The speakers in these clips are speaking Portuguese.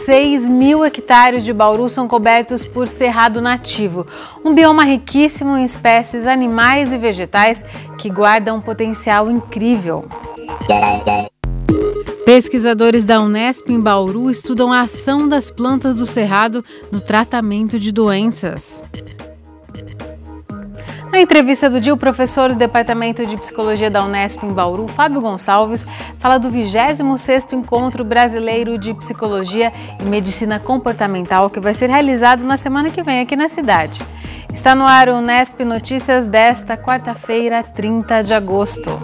6.000 hectares de Bauru são cobertos por cerrado nativo, um bioma riquíssimo em espécies animais e vegetais que guardam um potencial incrível. Pesquisadores da Unesp em Bauru estudam a ação das plantas do cerrado no tratamento de doenças. Na entrevista do dia, o professor do Departamento de Psicologia da Unesp em Bauru, Fábio Gonçalves, fala do 26º Encontro Brasileiro de Psicologia e Medicina Comportamental, que vai ser realizado na semana que vem aqui na cidade. Está no ar o Unesp Notícias desta quarta-feira, 30 de agosto.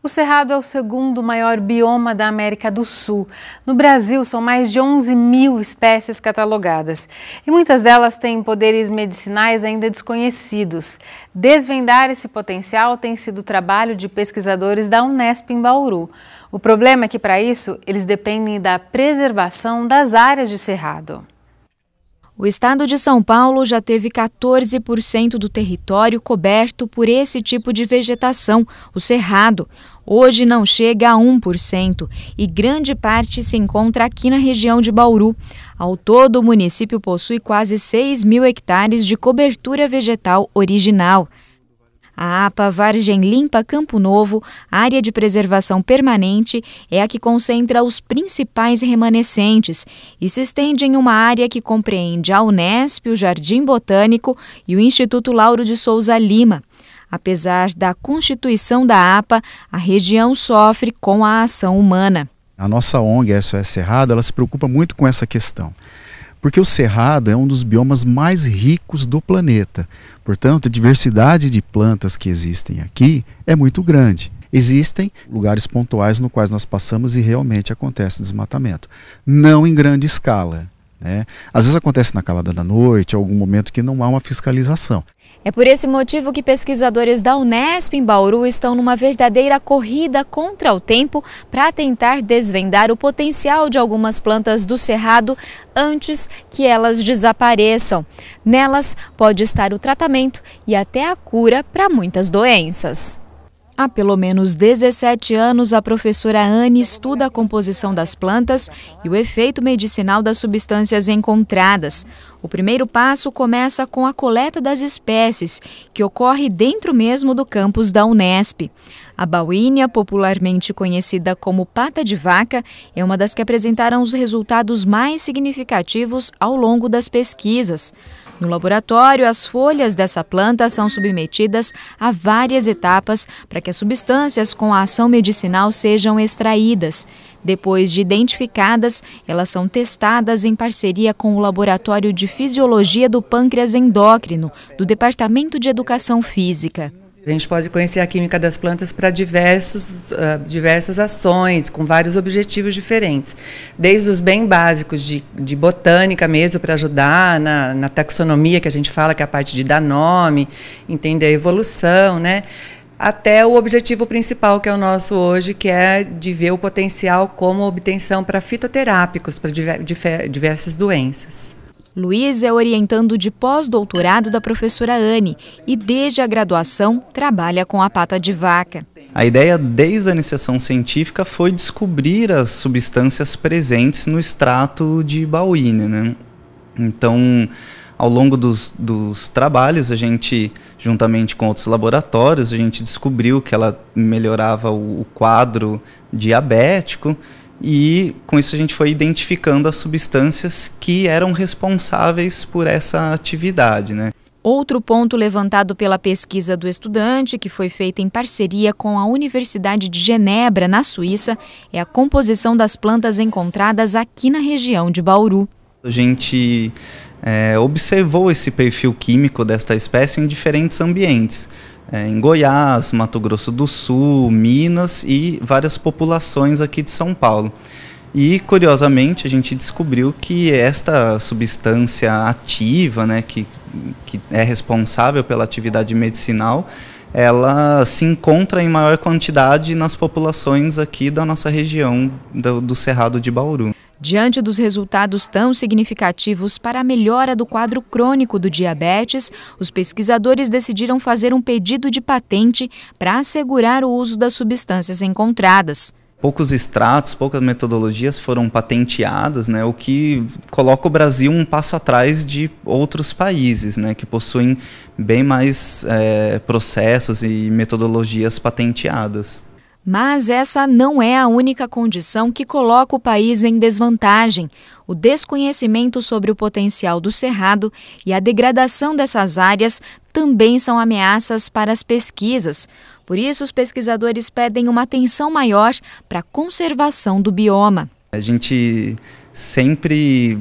O Cerrado é o segundo maior bioma da América do Sul. No Brasil, são mais de 11.000 espécies catalogadas e muitas delas têm poderes medicinais ainda desconhecidos. Desvendar esse potencial tem sido o trabalho de pesquisadores da Unesp em Bauru. O problema é que, para isso, eles dependem da preservação das áreas de cerrado. O estado de São Paulo já teve 14% do território coberto por esse tipo de vegetação, o cerrado. Hoje não chega a 1% e grande parte se encontra aqui na região de Bauru. Ao todo, o município possui quase 6.000 hectares de cobertura vegetal original. A APA Vargem Limpa Campo Novo, área de preservação permanente, é a que concentra os principais remanescentes e se estende em uma área que compreende a Unesp, o Jardim Botânico e o Instituto Lauro de Souza Lima. Apesar da constituição da APA, a região sofre com a ação humana. A nossa ONG, a SOS Cerrado, ela se preocupa muito com essa questão. Porque o cerrado é um dos biomas mais ricos do planeta. Portanto, a diversidade de plantas que existem aqui é muito grande. Existem lugares pontuais no quais nós passamos e realmente acontece desmatamento. Não em grande escala, né? Às vezes acontece na calada da noite, em algum momento que não há uma fiscalização. É por esse motivo que pesquisadores da Unesp em Bauru estão numa verdadeira corrida contra o tempo para tentar desvendar o potencial de algumas plantas do cerrado antes que elas desapareçam. Nelas pode estar o tratamento e até a cura para muitas doenças. Há pelo menos 17 anos, a professora Anne estuda a composição das plantas e o efeito medicinal das substâncias encontradas. O primeiro passo começa com a coleta das espécies, que ocorre dentro mesmo do campus da Unesp. A baúínia, popularmente conhecida como pata de vaca, é uma das que apresentaram os resultados mais significativos ao longo das pesquisas. No laboratório, as folhas dessa planta são submetidas a várias etapas para que as substâncias com a ação medicinal sejam extraídas. Depois de identificadas, elas são testadas em parceria com o Laboratório de Fisiologia do Pâncreas Endócrino, do Departamento de Educação Física. A gente pode conhecer a química das plantas para diversas ações, com vários objetivos diferentes. Desde os bem básicos de botânica mesmo, para ajudar na taxonomia, que a gente fala, que é a parte de dar nome, entender a evolução, né? Até o objetivo principal, que é o nosso hoje, que é de ver o potencial como obtenção para fitoterápicos, para diversas doenças. Luiz é orientando de pós-doutorado da professora Anne e, desde a graduação, trabalha com a pata de vaca. A ideia, desde a iniciação científica, foi descobrir as substâncias presentes no extrato de baúínia, né? Então, ao longo dos trabalhos, a gente, juntamente com outros laboratórios, a gente descobriu que ela melhorava o quadro diabético. E com isso a gente foi identificando as substâncias que eram responsáveis por essa atividade, né? Outro ponto levantado pela pesquisa do estudante, que foi feita em parceria com a Universidade de Genebra, na Suíça, é a composição das plantas encontradas aqui na região de Bauru. A gente observou esse perfil químico desta espécie em diferentes ambientes. Em Goiás, Mato Grosso do Sul, Minas e várias populações aqui de São Paulo. E, curiosamente, a gente descobriu que esta substância ativa, né, que é responsável pela atividade medicinal, ela se encontra em maior quantidade nas populações aqui da nossa região do Cerrado de Bauru. Diante dos resultados tão significativos para a melhora do quadro crônico do diabetes, os pesquisadores decidiram fazer um pedido de patente para assegurar o uso das substâncias encontradas. Poucos extratos, poucas metodologias foram patenteadas, né, o que coloca o Brasil um passo atrás de outros países, né, que possuem bem mais processos e metodologias patenteadas. Mas essa não é a única condição que coloca o país em desvantagem. O desconhecimento sobre o potencial do cerrado e a degradação dessas áreas também são ameaças para as pesquisas. Por isso, os pesquisadores pedem uma atenção maior para a conservação do bioma. A gente sempre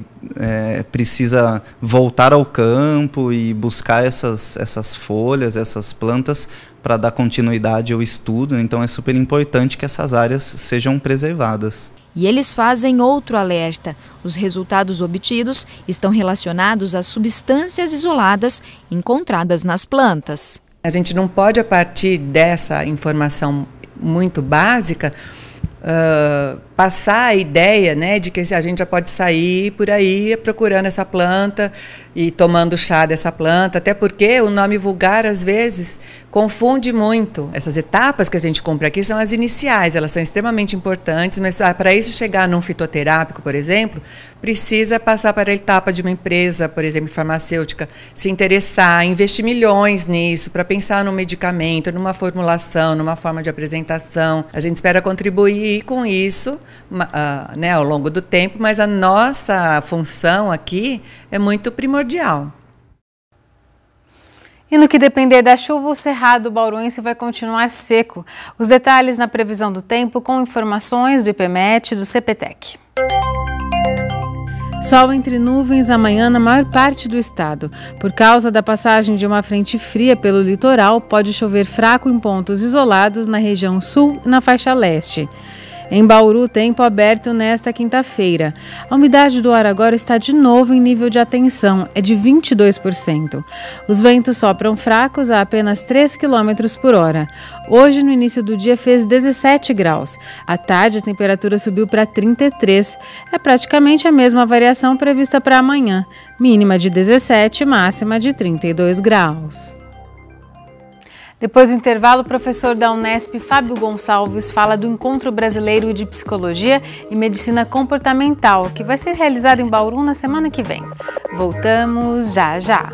precisa voltar ao campo e buscar essas folhas, essas plantas, para dar continuidade ao estudo. Então é super importante que essas áreas sejam preservadas. E eles fazem outro alerta. Os resultados obtidos estão relacionados às substâncias isoladas encontradas nas plantas. A gente não pode, a partir dessa informação muito básica, passar a ideia, né, de que a gente já pode sair por aí procurando essa planta e tomando chá dessa planta, até porque o nome vulgar às vezes confunde muito. Essas etapas que a gente compra aqui são as iniciais, elas são extremamente importantes, mas para isso chegar num fitoterápico, por exemplo, precisa passar para a etapa de uma empresa, por exemplo, farmacêutica, se interessar, investir milhões nisso, para pensar num medicamento, numa formulação, numa forma de apresentação. A gente espera contribuir com isso, né, ao longo do tempo, mas a nossa função aqui é muito primordial. E no que depender da chuva, o Cerrado Bauruense vai continuar seco. Os detalhes na previsão do tempo com informações do IPMET e do CPTEC. Sol entre nuvens amanhã na maior parte do estado. Por causa da passagem de uma frente fria pelo litoral, pode chover fraco em pontos isolados na região sul e na faixa leste. Em Bauru, tempo aberto nesta quinta-feira. A umidade do ar agora está de novo em nível de atenção, é de 22%. Os ventos sopram fracos a apenas 3 km por hora. Hoje, no início do dia, fez 17 graus. À tarde, a temperatura subiu para 33. É praticamente a mesma variação prevista para amanhã. Mínima de 17, máxima de 32 graus. Depois do intervalo, o professor da Unesp, Fábio Gonçalves, fala do Encontro Brasileiro de Psicologia e Medicina Comportamental, que vai ser realizado em Bauru na semana que vem. Voltamos já já.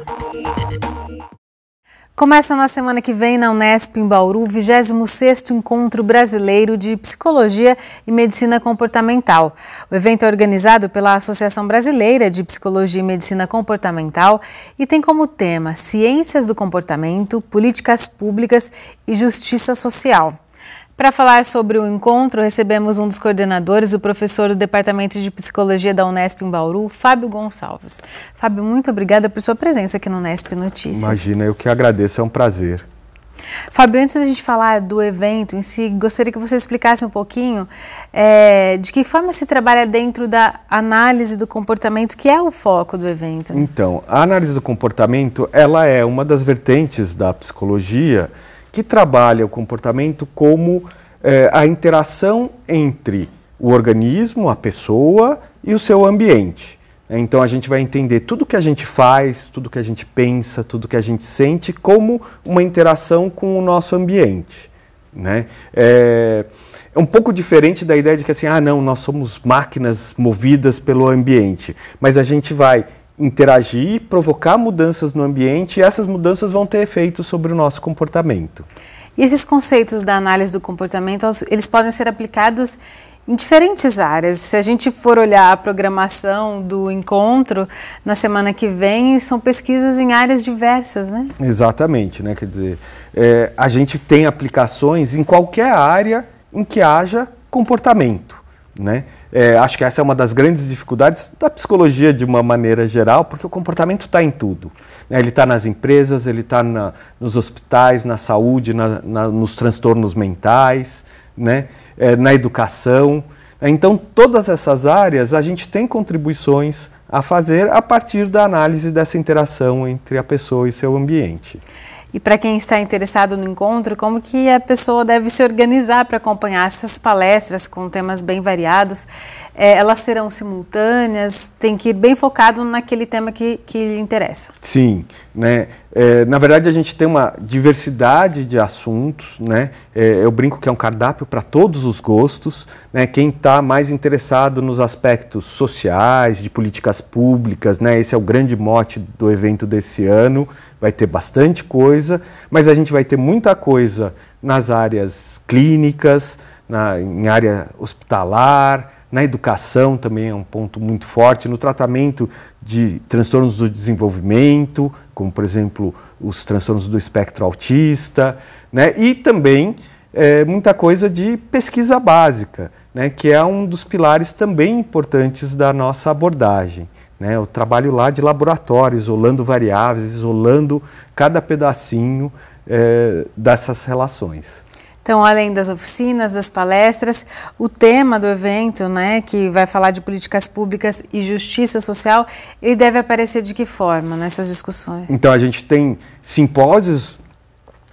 Começa na semana que vem na Unesp em Bauru o 26º Encontro Brasileiro de Psicologia e Medicina Comportamental. O evento é organizado pela Associação Brasileira de Psicologia e Medicina Comportamental e tem como tema Ciências do Comportamento, Políticas Públicas e Justiça Social. Para falar sobre o encontro, recebemos um dos coordenadores, o professor do Departamento de Psicologia da Unesp em Bauru, Fábio Gonçalves. Fábio, muito obrigada por sua presença aqui no Unesp Notícias. Imagina, eu que agradeço, é um prazer. Fábio, antes da gente falar do evento em si, gostaria que você explicasse um pouquinho de que forma se trabalha dentro da análise do comportamento, que é o foco do evento. Né? Então, a análise do comportamento, ela é uma das vertentes da psicologia que trabalha o comportamento como a interação entre o organismo, a pessoa e o seu ambiente. Então a gente vai entender tudo que a gente faz, tudo que a gente pensa, tudo que a gente sente como uma interação com o nosso ambiente. Né? É um pouco diferente da ideia de que assim, não, nós somos máquinas movidas pelo ambiente, mas a gente vai interagir, provocar mudanças no ambiente e essas mudanças vão ter efeitos sobre o nosso comportamento. E esses conceitos da análise do comportamento, eles podem ser aplicados em diferentes áreas. Se a gente for olhar a programação do encontro na semana que vem, são pesquisas em áreas diversas, né? Exatamente, né? Quer dizer, a gente tem aplicações em qualquer área em que haja comportamento, né? Acho que essa é uma das grandes dificuldades da psicologia de uma maneira geral, porque o comportamento está em tudo. Né? Ele está nas empresas, ele está nos hospitais, na saúde, nos transtornos mentais, né? Na educação. Então, todas essas áreas a gente tem contribuições a fazer a partir da análise dessa interação entre a pessoa e seu ambiente. E para quem está interessado no encontro, como que a pessoa deve se organizar para acompanhar essas palestras com temas bem variados? Elas serão simultâneas? Tem que ir bem focado naquele tema que lhe interessa. Sim, né? Na verdade, a gente tem uma diversidade de assuntos, né? Eu brinco que é um cardápio para todos os gostos, né? Quem está mais interessado nos aspectos sociais, de políticas públicas, né? Esse é o grande mote do evento desse ano. Vai ter bastante coisa, mas a gente vai ter muita coisa nas áreas clínicas, em área hospitalar, na educação também é um ponto muito forte, no tratamento de transtornos do desenvolvimento, como por exemplo os transtornos do espectro autista, né? E também muita coisa de pesquisa básica, né? Que é um dos pilares também importantes da nossa abordagem. Né, o trabalho lá de laboratório, isolando variáveis, isolando cada pedacinho dessas relações. Então, além das oficinas, das palestras, o tema do evento, né, que vai falar de políticas públicas e justiça social, ele deve aparecer de que forma nessas discussões? Então, a gente tem simpósios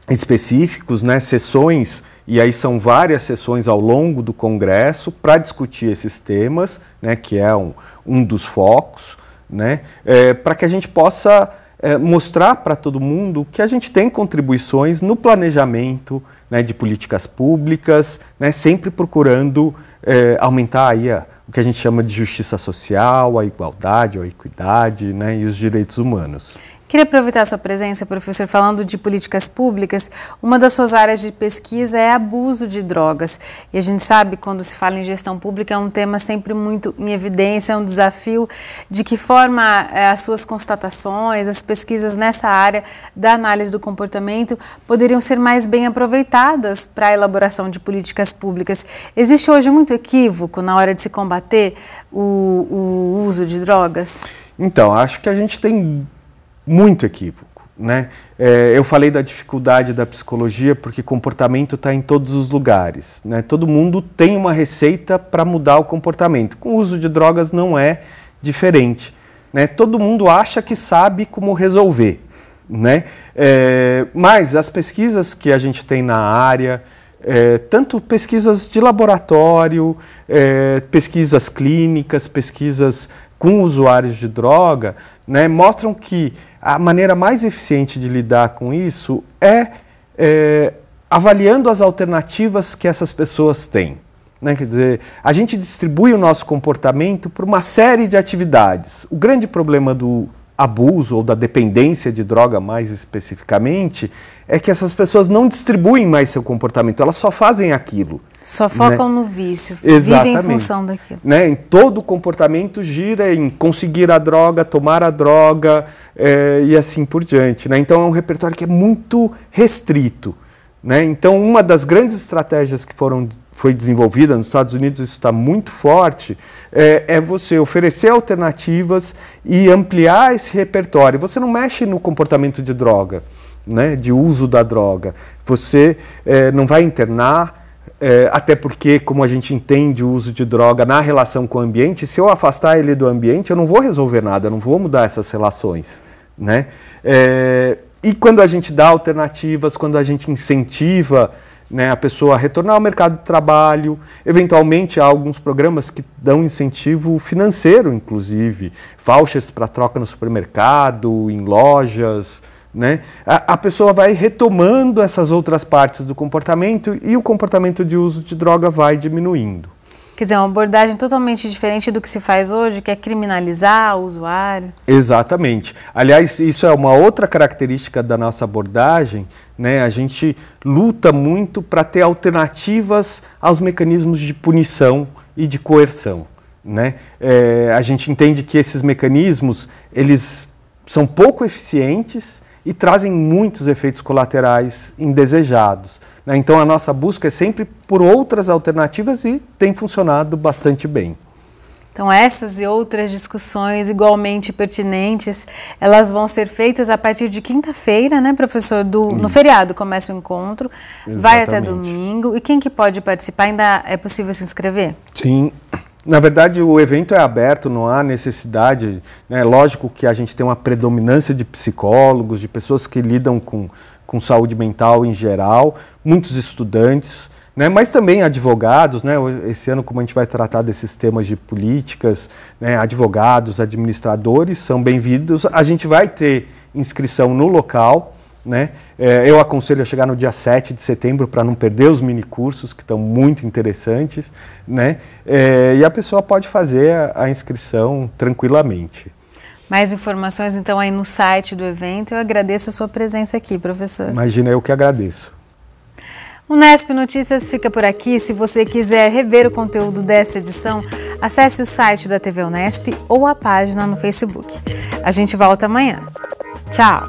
específicos, né, sessões, e aí são várias sessões ao longo do Congresso para discutir esses temas, né, que é um dos focos, né, para que a gente possa mostrar para todo mundo que a gente tem contribuições no planejamento, né, de políticas públicas, né, sempre procurando aumentar aí o que a gente chama de justiça social, a igualdade, a equidade, né, e os direitos humanos. Queria aproveitar a sua presença, professor, falando de políticas públicas. Uma das suas áreas de pesquisa é abuso de drogas. E a gente sabe, quando se fala em gestão pública, é um tema sempre muito em evidência, é um desafio. De que forma as suas constatações, as pesquisas nessa área da análise do comportamento poderiam ser mais bem aproveitadas para a elaboração de políticas públicas? Existe hoje muito equívoco na hora de se combater o uso de drogas? Então, acho que a gente tem muito equívoco, né? Eu falei da dificuldade da psicologia porque comportamento está em todos os lugares, né? Todo mundo tem uma receita para mudar o comportamento. Com o uso de drogas não é diferente, né? Todo mundo acha que sabe como resolver, né? Mas as pesquisas que a gente tem na área, tanto pesquisas de laboratório, pesquisas clínicas, pesquisas com usuários de droga, né, mostram que a maneira mais eficiente de lidar com isso é avaliando as alternativas que essas pessoas têm. Né? Quer dizer, a gente distribui o nosso comportamento por uma série de atividades. O grande problema do abuso ou da dependência de droga, mais especificamente, é que essas pessoas não distribuem mais seu comportamento, elas só fazem aquilo. Só focam, né, no vício, exatamente, vivem em função daquilo. Né? Em todo o comportamento gira em conseguir a droga, tomar a droga e assim por diante. Né? Então é um repertório que é muito restrito. Né? Então uma das grandes estratégias que foi desenvolvida nos Estados Unidos, isso está muito forte, é você oferecer alternativas e ampliar esse repertório. Você não mexe no comportamento de droga, né, de uso da droga. Você não vai internar, até porque, como a gente entende o uso de droga na relação com o ambiente, se eu afastar ele do ambiente, eu não vou resolver nada, eu não vou mudar essas relações. Né? E quando a gente dá alternativas, quando a gente incentiva, né, a pessoa a retornar ao mercado de trabalho, eventualmente há alguns programas que dão incentivo financeiro, inclusive, vouchers para troca no supermercado, em lojas, né? A pessoa vai retomando essas outras partes do comportamento e o comportamento de uso de droga vai diminuindo. Quer dizer, uma abordagem totalmente diferente do que se faz hoje, que é criminalizar o usuário. Exatamente. Aliás, isso é uma outra característica da nossa abordagem, né? A gente luta muito para ter alternativas aos mecanismos de punição e de coerção, né? A gente entende que esses mecanismos, eles são pouco eficientes e trazem muitos efeitos colaterais indesejados. Né? Então a nossa busca é sempre por outras alternativas e tem funcionado bastante bem. Então essas e outras discussões igualmente pertinentes, elas vão ser feitas a partir de quinta-feira, né, professor? No feriado começa o encontro, exatamente, vai até domingo. E quem que pode participar? Ainda é possível se inscrever? Sim. Na verdade, o evento é aberto, não há necessidade, né? Lógico que a gente tem uma predominância de psicólogos, de pessoas que lidam com com saúde mental em geral, muitos estudantes, né, mas também advogados, né, esse ano, como a gente vai tratar desses temas de políticas, né, advogados, administradores são bem-vindos. A gente vai ter inscrição no local, né, eu aconselho a chegar no dia 7 de setembro para não perder os minicursos, que estão muito interessantes, né, e a pessoa pode fazer a inscrição tranquilamente. Mais informações então aí no site do evento. Eu agradeço a sua presença aqui, professor. Imagina, eu que agradeço. O Unesp Notícias fica por aqui. Se você quiser rever o conteúdo desta edição, acesse o site da TV Unesp ou a página no Facebook. A gente volta amanhã. Tchau!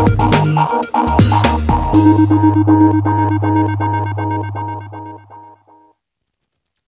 Thank you.